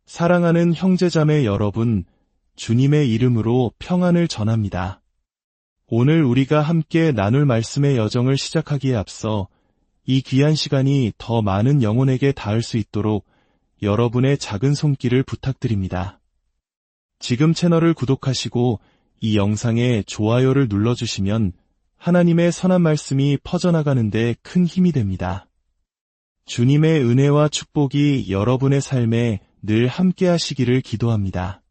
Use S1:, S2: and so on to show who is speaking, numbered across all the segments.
S1: 사랑하는 형제자매 여러분, 주님의 이름으로 평안을 전합니다. 오늘 우리가 함께 나눌 말씀의 여정을 시작하기에 앞서 이 귀한 시간이 더 많은 영혼에게 닿을 수 있도록 여러분의 작은 손길을 부탁드립니다. 지금 채널을 구독하시고 이 영상에 좋아요를 눌러주시면 하나님의 선한 말씀이 퍼져나가는 데 큰 힘이 됩니다. 주님의 은혜와 축복이 여러분의 삶에 늘 함께 하시기를 기도합니다.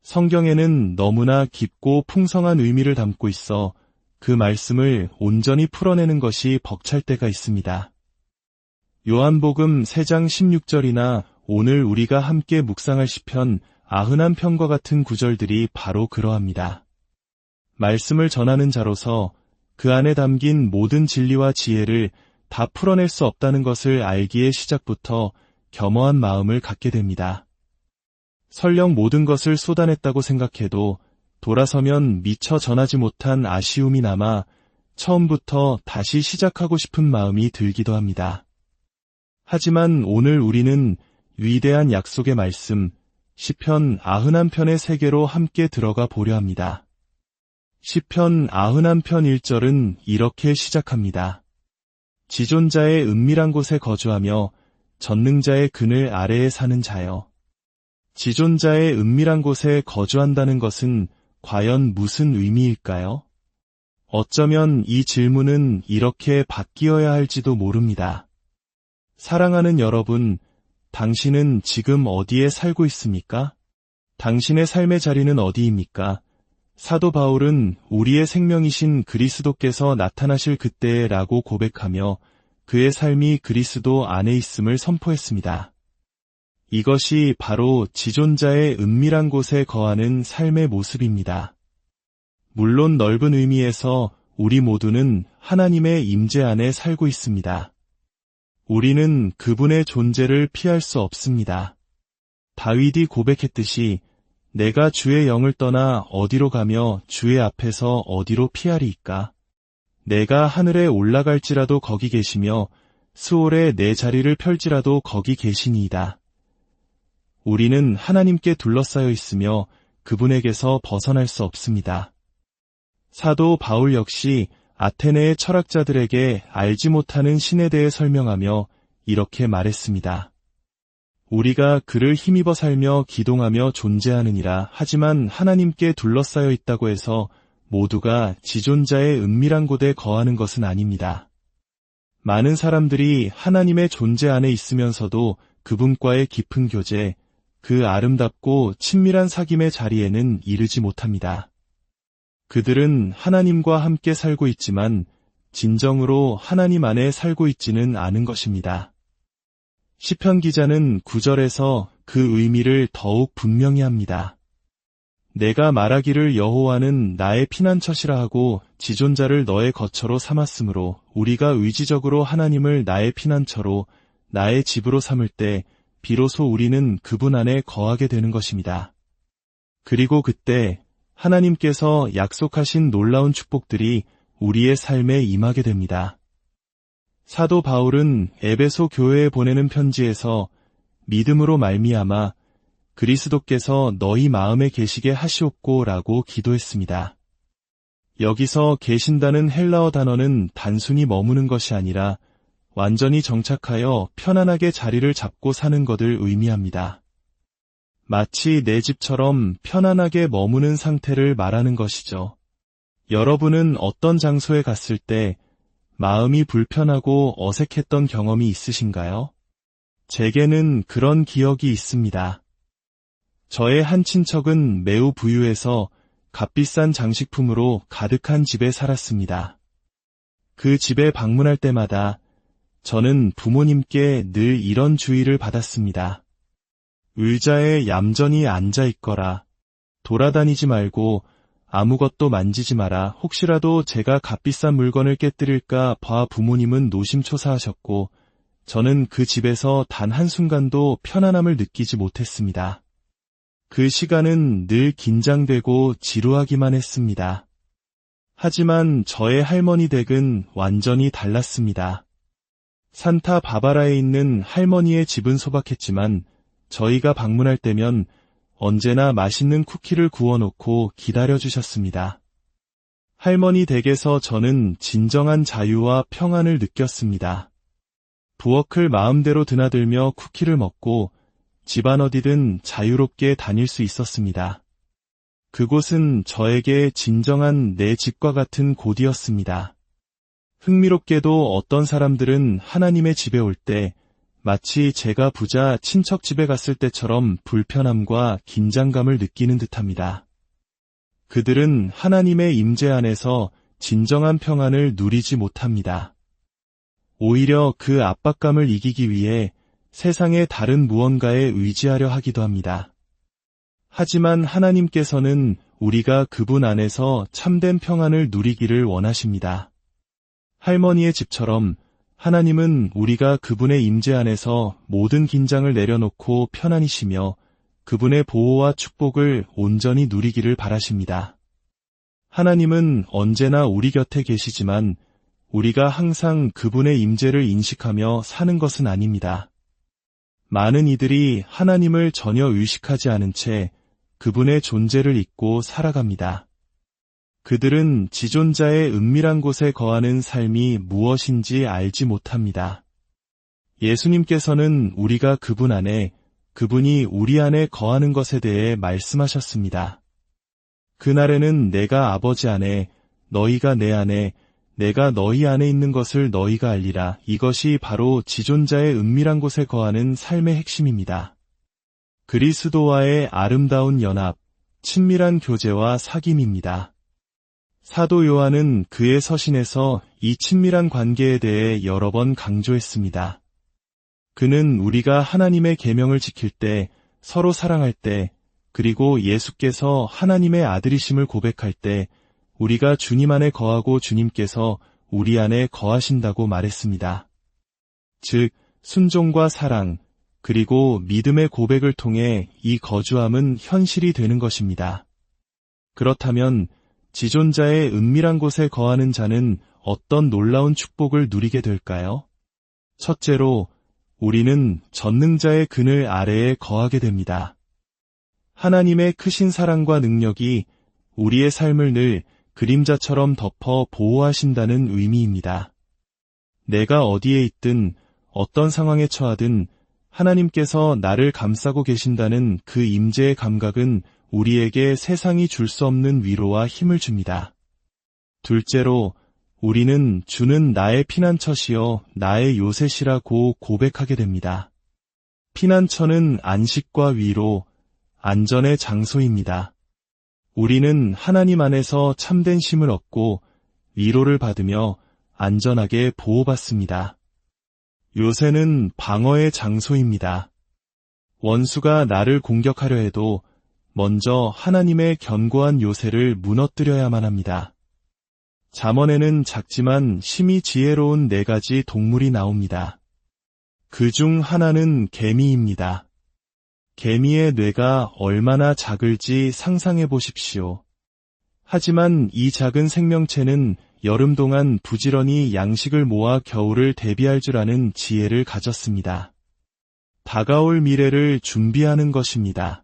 S1: 성경에는 너무나 깊고 풍성한 의미를 담고 있어 그 말씀을 온전히 풀어내는 것이 벅찰 때가 있습니다. 요한복음 3장 16절이나 오늘 우리가 함께 묵상할 시편 91편과 같은 구절들이 바로 그러합니다. 말씀을 전하는 자로서 그 안에 담긴 모든 진리와 지혜를 다 풀어낼 수 없다는 것을 알기에 시작부터 겸허한 마음을 갖게 됩니다. 설령 모든 것을 쏟아냈다고 생각해도 돌아서면 미처 전하지 못한 아쉬움이 남아 처음부터 다시 시작하고 싶은 마음이 들기도 합니다. 하지만 오늘 우리는 위대한 약속의 말씀, 시편 91편의 세계로 함께 들어가 보려 합니다. 시편 91편 1절은 이렇게 시작합니다. 지존자의 은밀한 곳에 거주하며 전능자의 그늘 아래에 사는 자여. 지존자의 은밀한 곳에 거주한다는 것은 과연 무슨 의미일까요? 어쩌면 이 질문은 이렇게 바뀌어야 할지도 모릅니다. 사랑하는 여러분, 당신은 지금 어디에 살고 있습니까? 당신의 삶의 자리는 어디입니까? 사도 바울은 우리의 생명이신 그리스도께서 나타나실 그때라고 고백하며 그의 삶이 그리스도 안에 있음을 선포했습니다. 이것이 바로 지존자의 은밀한 곳에 거하는 삶의 모습입니다. 물론 넓은 의미에서 우리 모두는 하나님의 임재 안에 살고 있습니다. 우리는 그분의 존재를 피할 수 없습니다. 다윗이 고백했듯이 내가 주의 영을 떠나 어디로 가며 주의 앞에서 어디로 피하리이까? 내가 하늘에 올라갈지라도 거기 계시며 수월에 내 자리를 펼지라도 거기 계시니이다. 우리는 하나님께 둘러싸여 있으며 그분에게서 벗어날 수 없습니다. 사도 바울 역시 아테네의 철학자들에게 알지 못하는 신에 대해 설명하며 이렇게 말했습니다. 우리가 그를 힘입어 살며 기동하며 존재하느니라. 하지만 하나님께 둘러싸여 있다고 해서 모두가 지존자의 은밀한 곳에 거하는 것은 아닙니다. 많은 사람들이 하나님의 존재 안에 있으면서도 그분과의 깊은 교제, 그 아름답고 친밀한 사귐의 자리에는 이르지 못합니다. 그들은 하나님과 함께 살고 있지만 진정으로 하나님 안에 살고 있지는 않은 것입니다. 시편 기자는 9절에서 그 의미를 더욱 분명히 합니다. 내가 말하기를 여호와는 나의 피난처시라 하고 지존자를 너의 거처로 삼았으므로 우리가 의지적으로 하나님을 나의 피난처로 나의 집으로 삼을 때 비로소 우리는 그분 안에 거하게 되는 것입니다. 그리고 그때 하나님께서 약속하신 놀라운 축복들이 우리의 삶에 임하게 됩니다. 사도 바울은 에베소 교회에 보내는 편지에서 믿음으로 말미암아 그리스도께서 너희 마음에 계시게 하시옵고라고 기도했습니다. 여기서 계신다는 헬라어 단어는 단순히 머무는 것이 아니라 완전히 정착하여 편안하게 자리를 잡고 사는 것을 의미합니다. 마치 내 집처럼 편안하게 머무는 상태를 말하는 것이죠. 여러분은 어떤 장소에 갔을 때 마음이 불편하고 어색했던 경험이 있으신가요? 제게는 그런 기억이 있습니다. 저의 한 친척은 매우 부유해서 값비싼 장식품으로 가득한 집에 살았습니다. 그 집에 방문할 때마다 저는 부모님께 늘 이런 주의를 받았습니다. 의자에 얌전히 앉아 있거라. 돌아다니지 말고 아무것도 만지지 마라. 혹시라도 제가 값비싼 물건을 깨뜨릴까 봐 부모님은 노심초사하셨고 저는 그 집에서 단 한순간도 편안함을 느끼지 못했습니다. 그 시간은 늘 긴장되고 지루하기만 했습니다. 하지만 저의 할머니 댁은 완전히 달랐습니다. 산타 바바라에 있는 할머니의 집은 소박했지만 저희가 방문할 때면 언제나 맛있는 쿠키를 구워놓고 기다려주셨습니다. 할머니 댁에서 저는 진정한 자유와 평안을 느꼈습니다. 부엌을 마음대로 드나들며 쿠키를 먹고 집안 어디든 자유롭게 다닐 수 있었습니다. 그곳은 저에게 진정한 내 집과 같은 곳이었습니다. 흥미롭게도 어떤 사람들은 하나님의 집에 올 때 마치 제가 부자 친척 집에 갔을 때처럼 불편함과 긴장감을 느끼는 듯합니다. 그들은 하나님의 임재 안에서 진정한 평안을 누리지 못합니다. 오히려 그 압박감을 이기기 위해 세상의 다른 무언가에 의지하려 하기도 합니다. 하지만 하나님께서는 우리가 그분 안에서 참된 평안을 누리기를 원하십니다. 할머니의 집처럼 하나님은 우리가 그분의 임재 안에서 모든 긴장을 내려놓고 편안히 쉬며 그분의 보호와 축복을 온전히 누리기를 바라십니다. 하나님은 언제나 우리 곁에 계시지만 우리가 항상 그분의 임재를 인식하며 사는 것은 아닙니다. 많은 이들이 하나님을 전혀 의식하지 않은 채 그분의 존재를 잊고 살아갑니다. 그들은 지존자의 은밀한 곳에 거하는 삶이 무엇인지 알지 못합니다. 예수님께서는 우리가 그분 안에, 그분이 우리 안에 거하는 것에 대해 말씀하셨습니다. 그날에는 내가 아버지 안에, 너희가 내 안에, 내가 너희 안에 있는 것을 너희가 알리라. 이것이 바로 지존자의 은밀한 곳에 거하는 삶의 핵심입니다. 그리스도와의 아름다운 연합, 친밀한 교제와 사귐입니다. 사도 요한은 그의 서신에서 이 친밀한 관계에 대해 여러 번 강조했습니다. 그는 우리가 하나님의 계명을 지킬 때, 서로 사랑할 때, 그리고 예수께서 하나님의 아들이심을 고백할 때 우리가 주님 안에 거하고 주님께서 우리 안에 거하신다고 말했습니다. 즉, 순종과 사랑, 그리고 믿음의 고백을 통해 이 거주함은 현실이 되는 것입니다. 그렇다면 지존자의 은밀한 곳에 거하는 자는 어떤 놀라운 축복을 누리게 될까요? 첫째로, 우리는 전능자의 그늘 아래에 거하게 됩니다. 하나님의 크신 사랑과 능력이 우리의 삶을 늘 그림자처럼 덮어 보호하신다는 의미입니다. 내가 어디에 있든 어떤 상황에 처하든 하나님께서 나를 감싸고 계신다는 그 임재의 감각은 우리에게 세상이 줄 수 없는 위로와 힘을 줍니다. 둘째로, 우리는 주는 나의 피난처시여 나의 요새시라고 고백하게 됩니다. 피난처는 안식과 위로, 안전의 장소입니다. 우리는 하나님 안에서 참된 쉼을 얻고 위로를 받으며 안전하게 보호받습니다. 요새는 방어의 장소입니다. 원수가 나를 공격하려 해도 먼저 하나님의 견고한 요새를 무너뜨려야만 합니다. 잠언에는 작지만 심히 지혜로운 4가지 동물이 나옵니다. 그중 하나는 개미입니다. 개미의 뇌가 얼마나 작을지 상상해 보십시오. 하지만 이 작은 생명체는 여름 동안 부지런히 양식을 모아 겨울을 대비할 줄 아는 지혜를 가졌습니다. 다가올 미래를 준비하는 것입니다.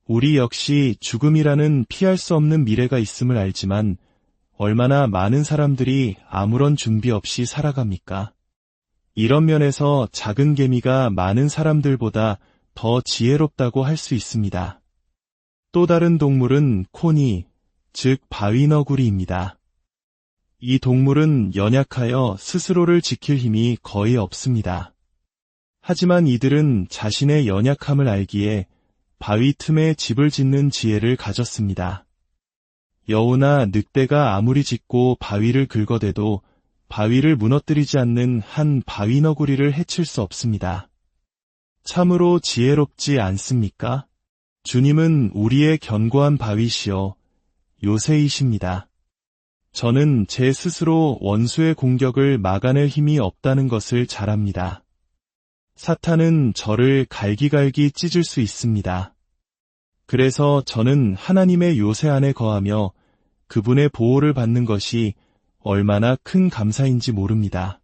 S1: 우리 역시 죽음이라는 피할 수 없는 미래가 있음을 알지만 얼마나 많은 사람들이 아무런 준비 없이 살아갑니까? 이런 면에서 작은 개미가 많은 사람들보다 더 지혜롭다고 할 수 있습니다. 또 다른 동물은 코니, 즉 바위너구리입니다. 이 동물은 연약하여 스스로를 지킬 힘이 거의 없습니다. 하지만 이들은 자신의 연약함을 알기에 바위 틈에 집을 짓는 지혜를 가졌습니다. 여우나 늑대가 아무리 짖고 바위를 긁어대도 바위를 무너뜨리지 않는 한 바위너구리를 해칠 수 없습니다. 참으로 지혜롭지 않습니까? 주님은 우리의 견고한 바위시여 요새이십니다. 저는 제 스스로 원수의 공격을 막아낼 힘이 없다는 것을 잘 압니다. 사탄은 저를 갈기갈기 찢을 수 있습니다. 그래서 저는 하나님의 요새 안에 거하며 그분의 보호를 받는 것이 얼마나 큰 감사인지 모릅니다.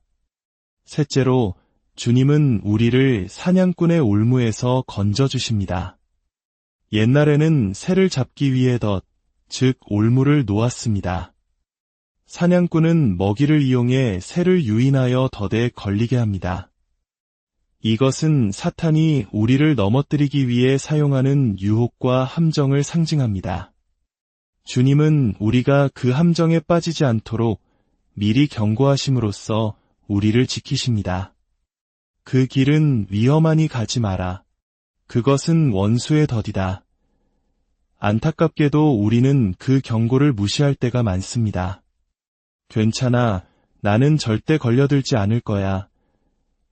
S1: 셋째로, 주님은 우리를 사냥꾼의 올무에서 건져주십니다. 옛날에는 새를 잡기 위해 즉 올무를 놓았습니다. 사냥꾼은 먹이를 이용해 새를 유인하여 덫에 걸리게 합니다. 이것은 사탄이 우리를 넘어뜨리기 위해 사용하는 유혹과 함정을 상징합니다. 주님은 우리가 그 함정에 빠지지 않도록 미리 경고하심으로써 우리를 지키십니다. 그 길은 위험하니 가지 마라. 그것은 원수의 덫이다. 안타깝게도 우리는 그 경고를 무시할 때가 많습니다. 괜찮아, 나는 절대 걸려들지 않을 거야.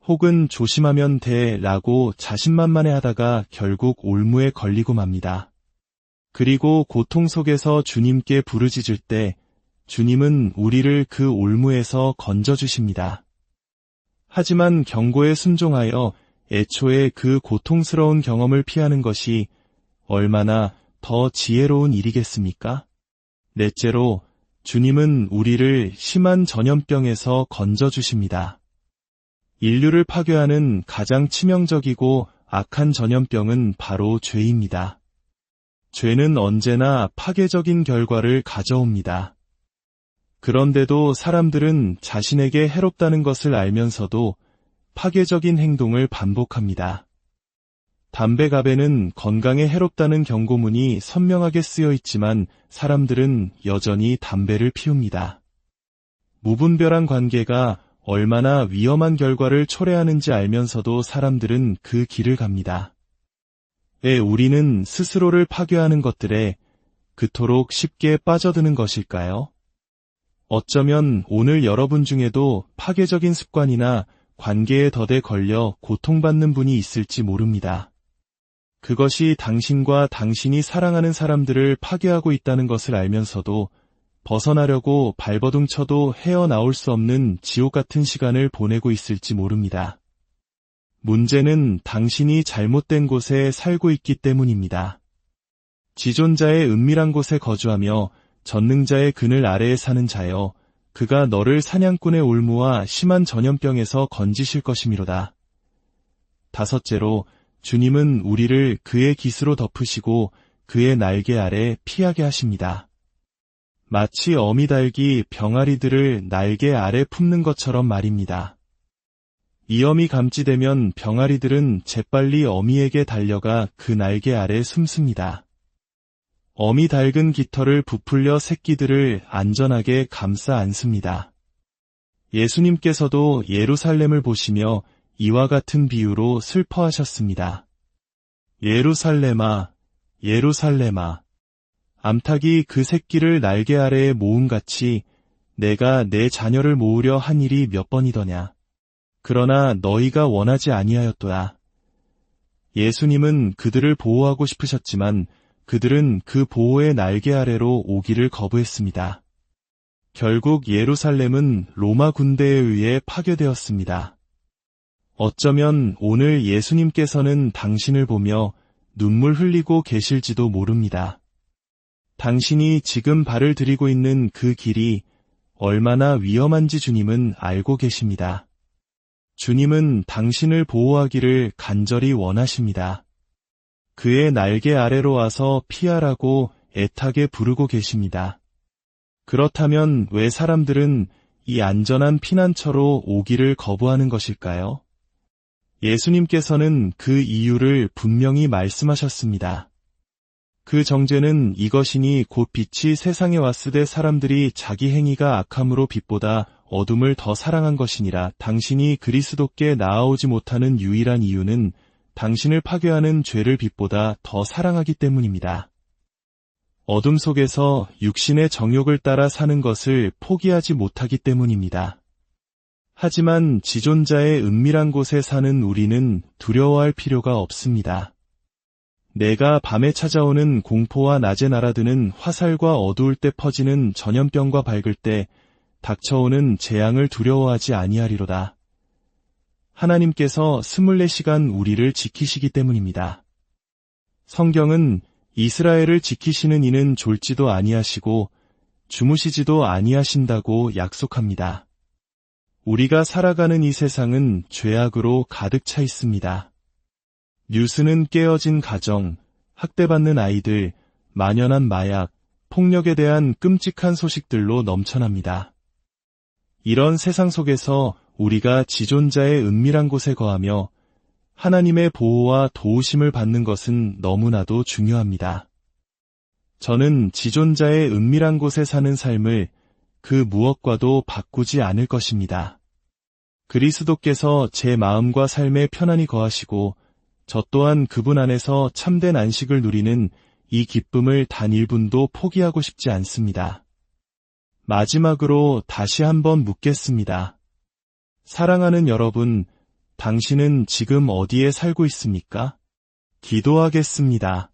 S1: 혹은 조심하면 돼 라고 자신만만해하다가 결국 올무에 걸리고 맙니다. 그리고 고통 속에서 주님께 부르짖을 때 주님은 우리를 그 올무에서 건져주십니다. 하지만 경고에 순종하여 애초에 그 고통스러운 경험을 피하는 것이 얼마나 더 지혜로운 일이겠습니까? 넷째로, 주님은 우리를 심한 전염병에서 건져주십니다. 인류를 파괴하는 가장 치명적이고 악한 전염병은 바로 죄입니다. 죄는 언제나 파괴적인 결과를 가져옵니다. 그런데도 사람들은 자신에게 해롭다는 것을 알면서도 파괴적인 행동을 반복합니다. 담배갑에는 건강에 해롭다는 경고문이 선명하게 쓰여 있지만 사람들은 여전히 담배를 피웁니다. 무분별한 관계가 얼마나 위험한 결과를 초래하는지 알면서도 사람들은 그 길을 갑니다. 왜 우리는 스스로를 파괴하는 것들에 그토록 쉽게 빠져드는 것일까요? 어쩌면 오늘 여러분 중에도 파괴적인 습관이나 관계의 덫에 걸려 고통받는 분이 있을지 모릅니다. 그것이 당신과 당신이 사랑하는 사람들을 파괴하고 있다는 것을 알면서도 벗어나려고 발버둥 쳐도 헤어나올 수 없는 지옥 같은 시간을 보내고 있을지 모릅니다. 문제는 당신이 잘못된 곳에 살고 있기 때문입니다. 지존자의 은밀한 곳에 거주하며 전능자의 그늘 아래에 사는 자여, 그가 너를 사냥꾼의 올무와 심한 전염병에서 건지실 것이미로다. 다섯째로, 주님은 우리를 그의 깃으로 덮으시고 그의 날개 아래 피하게 하십니다. 마치 어미닭이 병아리들을 날개 아래 품는 것처럼 말입니다. 이 어미 감지되면 병아리들은 재빨리 어미에게 달려가 그 날개 아래 숨습니다. 어미 닭은 깃털을 부풀려 새끼들을 안전하게 감싸 안습니다. 예수님께서도 예루살렘을 보시며 이와 같은 비유로 슬퍼하셨습니다. 예루살렘아, 예루살렘아, 암탉이 그 새끼를 날개 아래에 모음같이 내가 내 자녀를 모으려 한 일이 몇 번이더냐. 그러나 너희가 원하지 아니하였도다. 예수님은 그들을 보호하고 싶으셨지만 그들은 그 보호의 날개 아래로 오기를 거부했습니다. 결국 예루살렘은 로마 군대에 의해 파괴되었습니다. 어쩌면 오늘 예수님께서는 당신을 보며 눈물 흘리고 계실지도 모릅니다. 당신이 지금 발을 들이고 있는 그 길이 얼마나 위험한지 주님은 알고 계십니다. 주님은 당신을 보호하기를 간절히 원하십니다. 그의 날개 아래로 와서 피하라고 애타게 부르고 계십니다. 그렇다면 왜 사람들은 이 안전한 피난처로 오기를 거부하는 것일까요? 예수님께서는 그 이유를 분명히 말씀하셨습니다. 그 정죄는 이것이니 곧 빛이 세상에 왔으되 사람들이 자기 행위가 악함으로 빛보다 어둠을 더 사랑한 것이니라. 당신이 그리스도께 나아오지 못하는 유일한 이유는 당신을 파괴하는 죄를 빛보다 더 사랑하기 때문입니다. 어둠 속에서 육신의 정욕을 따라 사는 것을 포기하지 못하기 때문입니다. 하지만 지존자의 은밀한 곳에 사는 우리는 두려워할 필요가 없습니다. 내가 밤에 찾아오는 공포와 낮에 날아드는 화살과 어두울 때 퍼지는 전염병과 밝을 때 닥쳐오는 재앙을 두려워하지 아니하리로다. 하나님께서 24시간 우리를 지키시기 때문입니다. 성경은 이스라엘을 지키시는 이는 졸지도 아니하시고 주무시지도 아니하신다고 약속합니다. 우리가 살아가는 이 세상은 죄악으로 가득 차 있습니다. 뉴스는 깨어진 가정, 학대받는 아이들, 만연한 마약, 폭력에 대한 끔찍한 소식들로 넘쳐납니다. 이런 세상 속에서 우리가 지존자의 은밀한 곳에 거하며 하나님의 보호와 도우심을 받는 것은 너무나도 중요합니다. 저는 지존자의 은밀한 곳에 사는 삶을 그 무엇과도 바꾸지 않을 것입니다. 그리스도께서 제 마음과 삶에 편안히 거하시고 저 또한 그분 안에서 참된 안식을 누리는 이 기쁨을 단 1분도 포기하고 싶지 않습니다. 마지막으로 다시 한번 묻겠습니다. 사랑하는 여러분, 당신은 지금 어디에 살고 있습니까? 기도하겠습니다.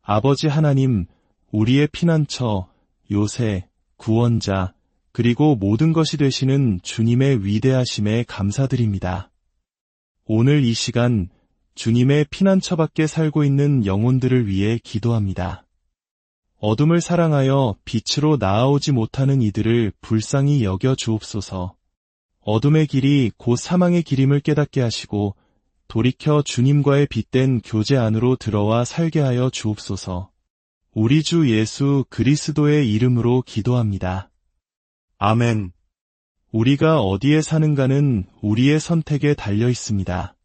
S1: 아버지 하나님, 우리의 피난처, 요새, 구원자, 그리고 모든 것이 되시는 주님의 위대하심에 감사드립니다. 오늘 이 시간 주님의 피난처 밖에 살고 있는 영혼들을 위해 기도합니다. 어둠을 사랑하여 빛으로 나아오지 못하는 이들을 불쌍히 여겨 주옵소서. 어둠의 길이 곧 사망의 길임을 깨닫게 하시고 돌이켜 주님과의 빛된 교제 안으로 들어와 살게 하여 주옵소서. 우리 주 예수 그리스도의 이름으로 기도합니다. 아멘. 우리가 어디에 사는가는 우리의 선택에 달려 있습니다.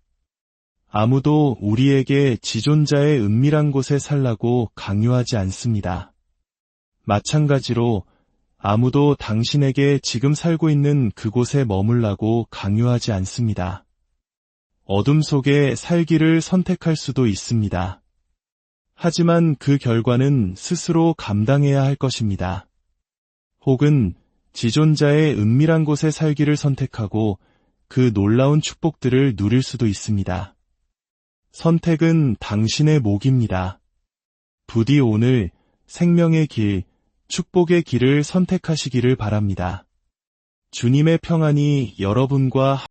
S1: 아무도 우리에게 지존자의 은밀한 곳에 살라고 강요하지 않습니다. 마찬가지로 아무도 당신에게 지금 살고 있는 그곳에 머물라고 강요하지 않습니다. 어둠 속에 살기를 선택할 수도 있습니다. 하지만 그 결과는 스스로 감당해야 할 것입니다. 혹은 지존자의 은밀한 곳에 살기를 선택하고 그 놀라운 축복들을 누릴 수도 있습니다. 선택은 당신의 몫입니다. 부디 오늘 생명의 길, 축복의 길을 선택하시기를 바랍니다. 주님의 평안이 여러분과